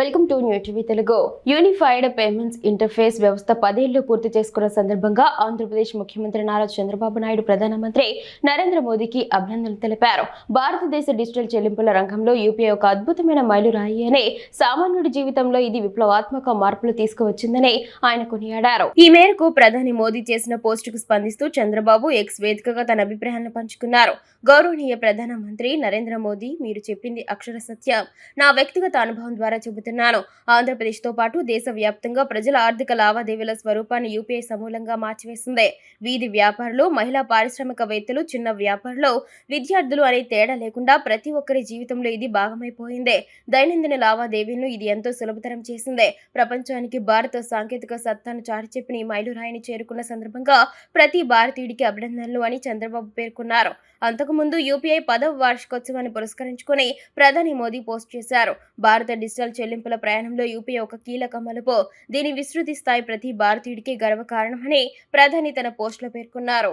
Welcome to new TV Telugu. Unified payments interface వ్యవస్థ 10 ఏళ్లు పూర్తి చేసుకున్న సందర్భంగా ఆంధ్రప్రదేశ్ ముఖ్యమంత్రి నారా చంద్రబాబు నాయుడు ప్రధానమంత్రి నరేంద్ర మోదీకి అభినందనలు తెలిపారు. భారతదేశ డిజిటల్ చెల్లింపుల రంగంలో యూపీఐ ఒక అద్భుతమైన మైలురాయి అని, సామాన్యుడి జీవితంలో ఇది విప్లవాత్మక మార్పులు తీసుకువచ్చిందని ఆయన కొనియాడారు. ఈ మేరకు ప్రధాని మోదీ చేసిన పోస్టుకు స్పందిస్తూ చంద్రబాబు ఎక్స్ వేదికగా తన అభిప్రాయాలను పంచుకున్నారు. గౌరవనీయ ప్రధానమంత్రి నరేంద్ర మోదీ, మీరు చెప్పింది అక్షర సత్యం. నా వ్యక్తిగత అనుభవం ద్వారా చెబుతున్నాను. ఆంధ్రప్రదేశ్తో పాటు దేశవ్యాప్తంగా ప్రజల ఆర్థిక లావాదేవీల స్వరూపాన్ని యూపీఐ సమూలంగా మార్చివేసింది. వీధి వ్యాపారులు, మహిళా పారిశ్రామికవేత్తలు, చిన్న వ్యాపారులు, విద్యార్థులు అనే తేడా లేకుండా ప్రతి ఒక్కరి జీవితంలో ఇది భాగమైపోయింది. దైనందిన లావాదేవీలను ఇది ఎంతో సులభతరం చేసింది. ప్రపంచానికి భారత సాంకేతిక సత్తాను చాటి చెప్పిన ఈ మైలురాయిని చేరుకున్న సందర్భంగా ప్రతి భారతీయుడికి అభినందనలు అని చంద్రబాబు పేర్కొన్నారు. అంతకుముందు యూపీఐ 10వ వార్షికోత్సవాన్ని పురస్కరించుకుని ప్రధాని మోదీ పోస్ట్ చేశారు. భారత డిజిటల్ చెల్లింపుల ప్రయాణంలో యూపీఐ ఒక కీలక మలుపు. దీని విస్తృతి స్థాయి ప్రతి భారతీయుడికి గర్వకారణమని ప్రధాని తన పోస్టులో పేర్కొన్నారు.